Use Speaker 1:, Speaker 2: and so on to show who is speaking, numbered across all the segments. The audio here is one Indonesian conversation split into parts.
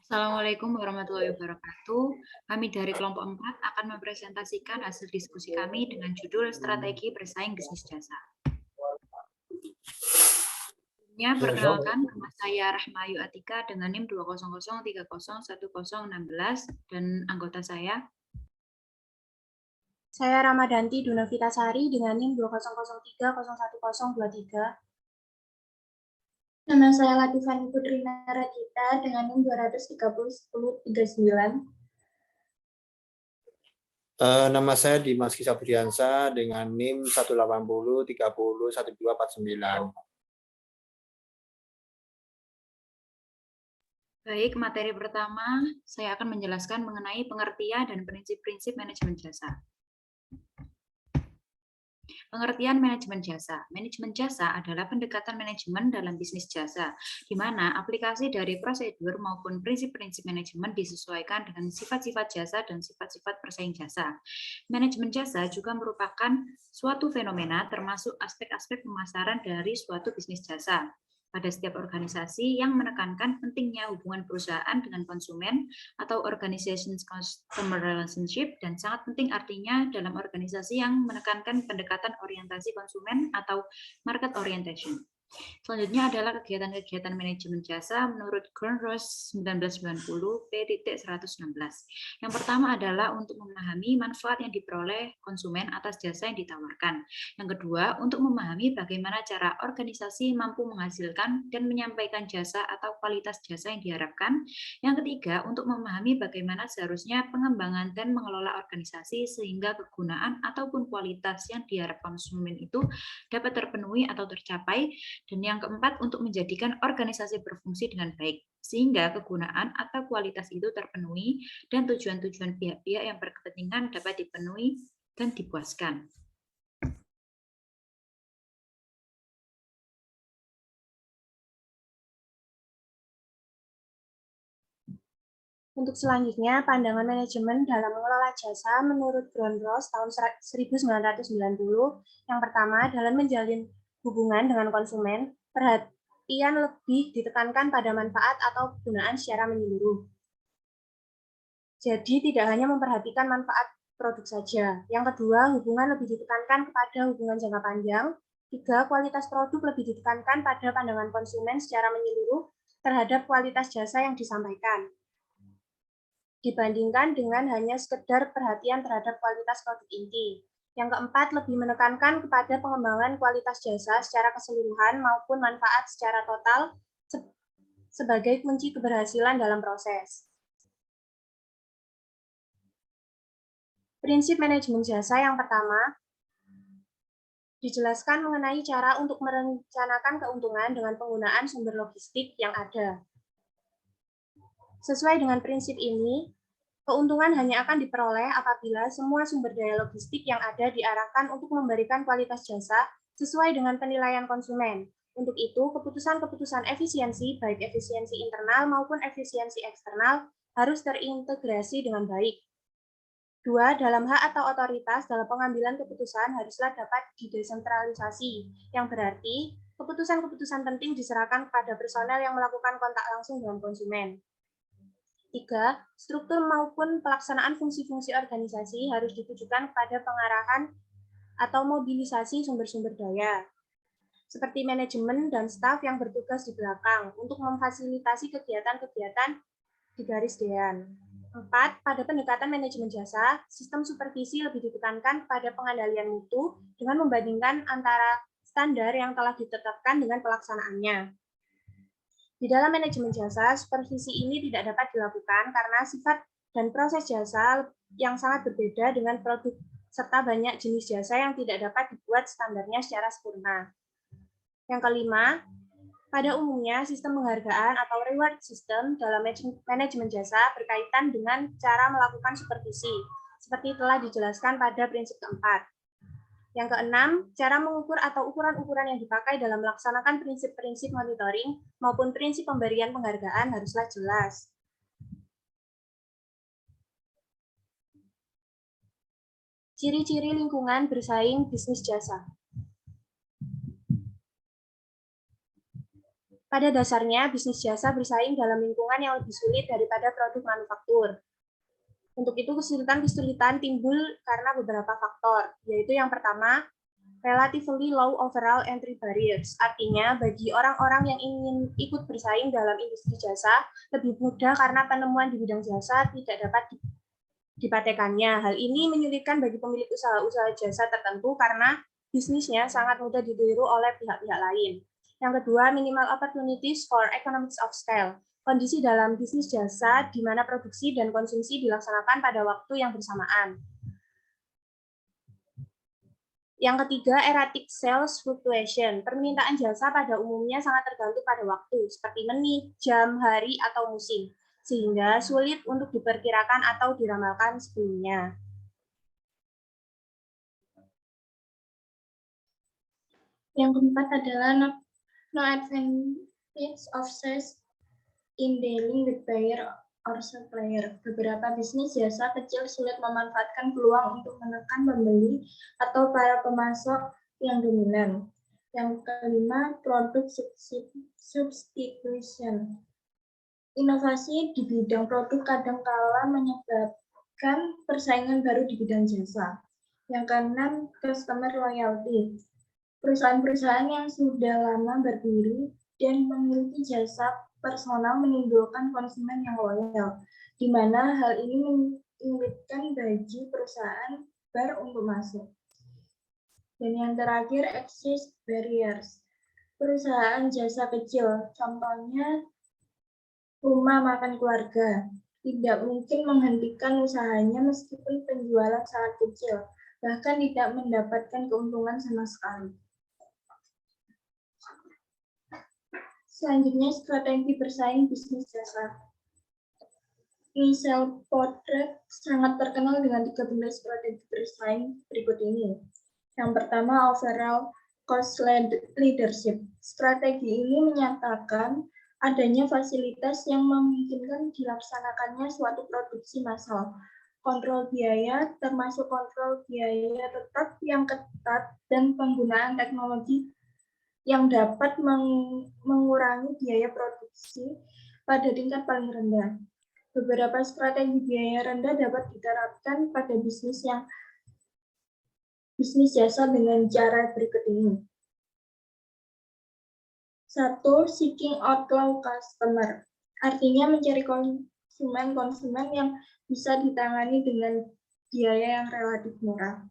Speaker 1: Assalamualaikum warahmatullahi wabarakatuh. Kami dari kelompok 4 akan mempresentasikan hasil diskusi kami dengan judul Strategi Bersaing Bisnis Jasa. Perkenalkan, nama saya Rahmayu Atika dengan NIM 200301016 dan anggota saya.
Speaker 2: Saya Ramadanti Dunavitasari dengan NIM 200301023. Nama saya Latifani Putri Naradita dengan NIM 2301039.
Speaker 3: Nama saya Dimas Kisabudiansa dengan NIM 180301249.
Speaker 1: Baik, materi pertama saya akan menjelaskan mengenai pengertian dan prinsip-prinsip manajemen jasa. Pengertian manajemen jasa. Manajemen jasa adalah pendekatan manajemen dalam bisnis jasa, di mana aplikasi dari prosedur maupun prinsip-prinsip manajemen disesuaikan dengan sifat-sifat jasa dan sifat-sifat persaing jasa. Manajemen jasa juga merupakan suatu fenomena termasuk aspek-aspek pemasaran dari suatu bisnis jasa pada setiap organisasi yang menekankan pentingnya hubungan perusahaan dengan konsumen atau organization customer relationship, dan sangat penting artinya dalam organisasi yang menekankan pendekatan orientasi konsumen atau market orientation. Selanjutnya adalah kegiatan-kegiatan manajemen jasa menurut Grunroos 1990 P.116. Yang pertama adalah untuk memahami manfaat yang diperoleh konsumen atas jasa yang ditawarkan. Yang kedua, untuk memahami bagaimana cara organisasi mampu menghasilkan dan menyampaikan jasa atau kualitas jasa yang diharapkan. Yang ketiga, untuk memahami bagaimana seharusnya pengembangan dan mengelola organisasi sehingga kegunaan ataupun kualitas yang diharapkan konsumen itu dapat terpenuhi atau tercapai. Dan yang keempat, untuk menjadikan organisasi berfungsi dengan baik, sehingga kegunaan atau kualitas itu terpenuhi dan tujuan-tujuan pihak-pihak yang berkepentingan dapat dipenuhi dan dipuaskan.
Speaker 2: Untuk selanjutnya, pandangan manajemen dalam mengelola jasa menurut Grunroos tahun 1990. Yang pertama, dalam menjalin hubungan dengan konsumen, perhatian lebih ditekankan pada manfaat atau kegunaan secara menyeluruh. Jadi tidak hanya memperhatikan manfaat produk saja. Yang kedua, hubungan lebih ditekankan kepada hubungan jangka panjang. Tiga, kualitas produk lebih ditekankan pada pandangan konsumen secara menyeluruh terhadap kualitas jasa yang disampaikan, dibandingkan dengan hanya sekedar perhatian terhadap kualitas produk inti. Yang keempat, lebih menekankan kepada pengembangan kualitas jasa secara keseluruhan maupun manfaat secara total sebagai kunci keberhasilan dalam proses. Prinsip manajemen jasa yang pertama, dijelaskan mengenai cara untuk merencanakan keuntungan dengan penggunaan sumber logistik yang ada. Sesuai dengan prinsip ini, keuntungan hanya akan diperoleh apabila semua sumber daya logistik yang ada diarahkan untuk memberikan kualitas jasa sesuai dengan penilaian konsumen. Untuk itu, keputusan-keputusan efisiensi, baik efisiensi internal maupun efisiensi eksternal, harus terintegrasi dengan baik. Dua, dalam hak atau otoritas dalam pengambilan keputusan haruslah dapat didesentralisasi, yang berarti keputusan-keputusan penting diserahkan kepada personel yang melakukan kontak langsung dengan konsumen. Tiga, struktur maupun pelaksanaan fungsi-fungsi organisasi harus ditujukan kepada pengarahan atau mobilisasi sumber-sumber daya, seperti manajemen dan staf yang bertugas di belakang untuk memfasilitasi kegiatan-kegiatan di garis depan. 4. Pada pendekatan manajemen jasa, sistem supervisi lebih ditekankan pada pengendalian mutu dengan membandingkan antara standar yang telah ditetapkan dengan pelaksanaannya. Di dalam manajemen jasa, supervisi ini tidak dapat dilakukan karena sifat dan proses jasa yang sangat berbeda dengan produk serta banyak jenis jasa yang tidak dapat dibuat standarnya secara sempurna. Yang kelima, pada umumnya, sistem penghargaan atau reward system dalam manajemen jasa berkaitan dengan cara melakukan supervisi, seperti telah dijelaskan pada prinsip keempat. Yang keenam, cara mengukur atau ukuran-ukuran yang dipakai dalam melaksanakan prinsip-prinsip monitoring maupun prinsip pemberian penghargaan haruslah jelas. Ciri-ciri lingkungan bersaing bisnis jasa. Pada dasarnya, bisnis jasa bersaing dalam lingkungan yang lebih sulit daripada produk manufaktur. Untuk itu, kesulitan-kesulitan timbul karena beberapa faktor, yaitu yang pertama, relatively low overall entry barriers. Artinya, bagi orang-orang yang ingin ikut bersaing dalam industri jasa, lebih mudah karena penemuan di bidang jasa tidak dapat dipraktekannya. Hal ini menyulitkan bagi pemilik usaha-usaha jasa tertentu karena bisnisnya sangat mudah ditiru oleh pihak-pihak lain. Yang kedua, minimal opportunities for economics of scale. Kondisi dalam bisnis jasa di mana produksi dan konsumsi dilaksanakan pada waktu yang bersamaan. Yang ketiga, erratic sales fluctuation. Permintaan jasa pada umumnya sangat tergantung pada waktu, seperti menit, jam, hari, atau musim, sehingga sulit untuk diperkirakan atau diramalkan sebelumnya.
Speaker 4: Yang keempat adalah no advantage of sales in dealing with buyer or supplier. Beberapa bisnis jasa kecil sulit memanfaatkan peluang untuk menekan pembeli atau para pemasok yang dominan. Yang kelima, product substitution. Inovasi di bidang produk kadangkala menyebabkan persaingan baru di bidang jasa. Yang keenam, customer loyalty. Perusahaan-perusahaan yang sudah lama berdiri dan memiliki jasa personal menimbulkan konsumen yang loyal, di mana hal ini menyulitkan bagi perusahaan baru untuk masuk. Dan yang terakhir, exit barriers. Perusahaan jasa kecil, contohnya rumah makan keluarga, tidak mungkin menghentikan usahanya meskipun penjualan sangat kecil, bahkan tidak mendapatkan keuntungan sama sekali. Selanjutnya, strategi bersaing bisnis jasa. Michel Portret sangat terkenal dengan 13 strategi bersaing berikut ini. Yang pertama, overall cost leadership. Strategi ini menyatakan adanya fasilitas yang memungkinkan dilaksanakannya suatu produksi massal. Kontrol biaya, termasuk kontrol biaya tetap yang ketat dan penggunaan teknologi yang dapat mengurangi biaya produksi pada tingkat paling rendah. Beberapa strategi biaya rendah dapat diterapkan pada bisnis jasa dengan cara berikut ini. 1. Seeking out low customer. Artinya mencari konsumen yang bisa ditangani dengan biaya yang relatif murah.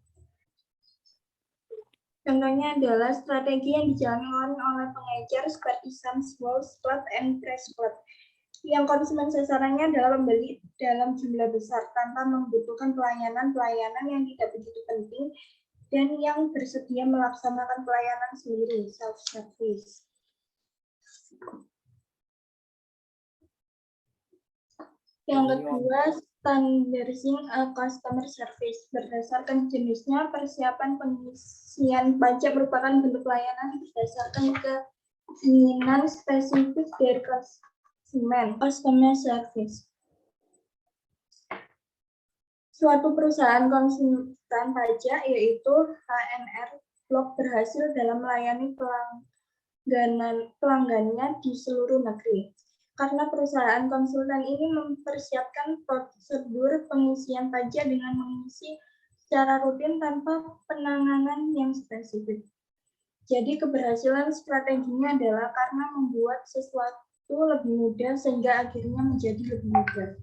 Speaker 4: Contohnya adalah strategi yang dijalankan oleh pengecer seperti Sam's Club and Fresh Club, yang konsumen sasarannya adalah pembeli dalam jumlah besar tanpa membutuhkan pelayanan yang tidak begitu penting dan yang bersedia melaksanakan pelayanan sendiri, self-service. Yang kedua, standardizing a customer service. Berdasarkan jenisnya, persiapan pengisian pajak merupakan bentuk pelayanan berdasarkan keinginan spesifik dari konsumen. Customer service. Suatu perusahaan konsultan pajak, yaitu HNR Block, berhasil dalam melayani pelanggannya di seluruh negeri. Karena perusahaan konsultan ini mempersiapkan prosedur pengisian pajak dengan mengisi secara rutin tanpa penanganan yang spesifik. Jadi keberhasilan strateginya adalah karena membuat sesuatu lebih mudah sehingga akhirnya menjadi lebih mudah.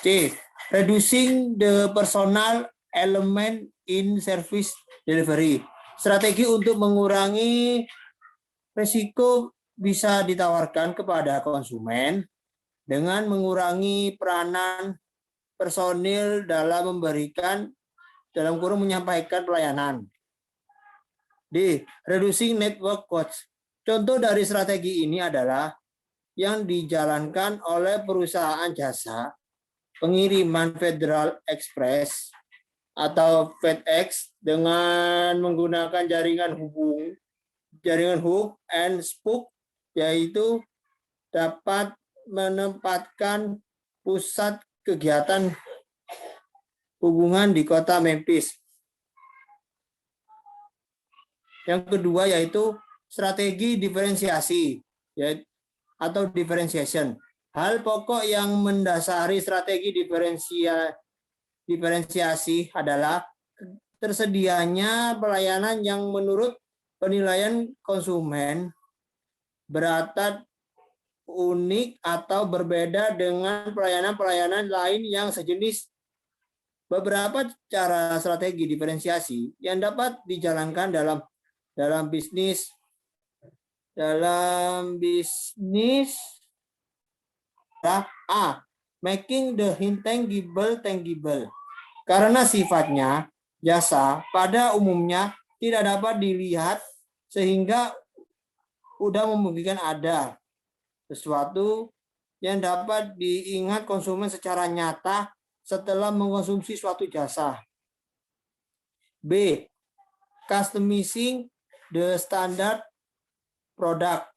Speaker 3: C. Reducing the personal element in service delivery. Strategi untuk mengurangi risiko bisa ditawarkan kepada konsumen dengan mengurangi peranan personil dalam menyampaikan pelayanan. D. Reducing network costs. Contoh dari strategi ini adalah yang dijalankan oleh perusahaan jasa pengiriman Federal Express atau FedEx dengan menggunakan jaringan hook and spoke, yaitu dapat menempatkan pusat kegiatan hubungan di kota Memphis. Yang kedua yaitu strategi diferensiasi atau differentiation. Hal pokok yang mendasari strategi diferensiasi adalah tersedianya pelayanan yang menurut penilaian konsumen beratap unik atau berbeda dengan pelayanan-pelayanan lain yang sejenis. Beberapa cara strategi diferensiasi yang dapat dijalankan dalam bisnis A. Making the intangible tangible. Karena sifatnya jasa pada umumnya tidak dapat dilihat sehingga sudah memungkinkan ada sesuatu yang dapat diingat konsumen secara nyata setelah mengkonsumsi suatu jasa. B. Customizing the standard product.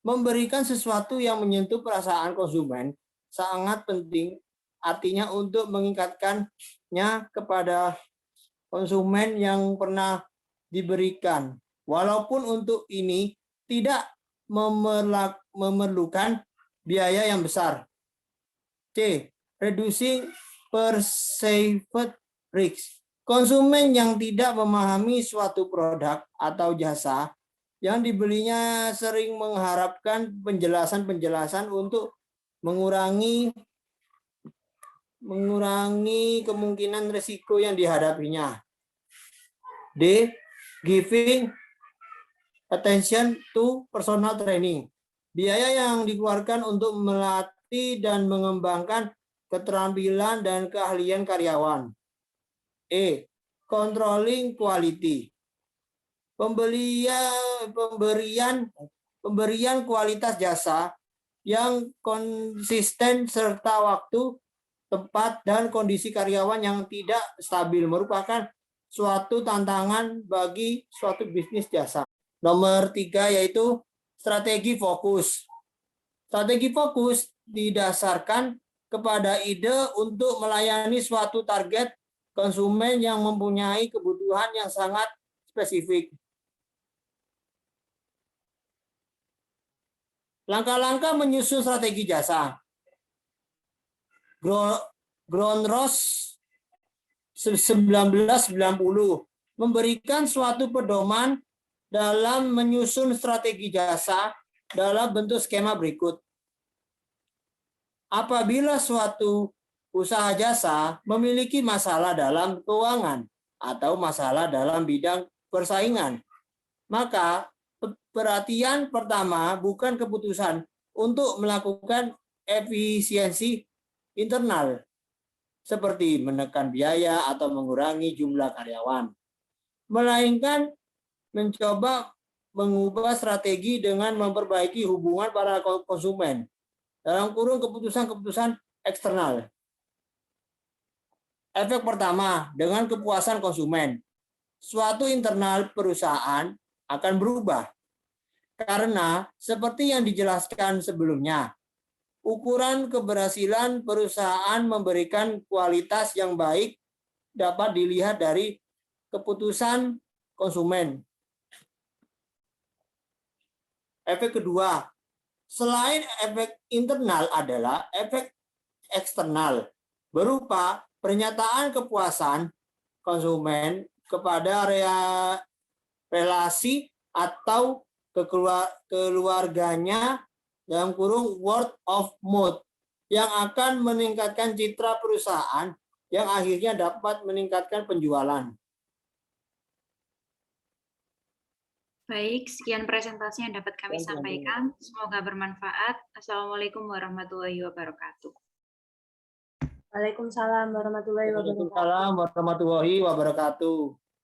Speaker 3: Memberikan sesuatu yang menyentuh perasaan konsumen sangat penting, artinya untuk mengikatkannya kepada konsumen yang pernah diberikan. Walaupun untuk ini tidak memerlukan biaya yang besar. C. Reducing perceived risk. Konsumen yang tidak memahami suatu produk atau jasa yang dibelinya sering mengharapkan penjelasan-penjelasan untuk mengurangi kemungkinan risiko yang dihadapinya. D. Giving attention to personal training. Biaya yang dikeluarkan untuk melatih dan mengembangkan keterampilan dan keahlian karyawan. E. Controlling quality. Pemberian kualitas jasa yang konsisten serta waktu, tempat, dan kondisi karyawan yang tidak stabil merupakan suatu tantangan bagi suatu bisnis jasa. Nomor 3 yaitu strategi fokus. Strategi fokus didasarkan kepada ide untuk melayani suatu target konsumen yang mempunyai kebutuhan yang sangat spesifik. Langkah-langkah menyusun strategi jasa. Grondros 1990 memberikan suatu pedoman dalam menyusun strategi jasa dalam bentuk skema berikut. Apabila suatu usaha jasa memiliki masalah dalam keuangan atau masalah dalam bidang persaingan, maka perhatian pertama bukan keputusan untuk melakukan efisiensi internal, seperti menekan biaya atau mengurangi jumlah karyawan, melainkan mencoba mengubah strategi dengan memperbaiki hubungan para konsumen dalam kurung keputusan-keputusan eksternal. Efek pertama, dengan kepuasan konsumen, suatu internal perusahaan akan berubah. Karena seperti yang dijelaskan sebelumnya, ukuran keberhasilan perusahaan memberikan kualitas yang baik dapat dilihat dari keputusan konsumen. Efek kedua, selain efek internal adalah efek eksternal, berupa pernyataan kepuasan konsumen kepada relasi atau keluarganya dalam kurung word of mouth yang akan meningkatkan citra perusahaan yang akhirnya dapat meningkatkan penjualan.
Speaker 1: Baik, sekian presentasi yang dapat kami sampaikan. Semoga bermanfaat. Assalamualaikum warahmatullahi wabarakatuh.
Speaker 2: Waalaikumsalam warahmatullahi wabarakatuh.
Speaker 3: Waalaikumsalam warahmatullahi wabarakatuh.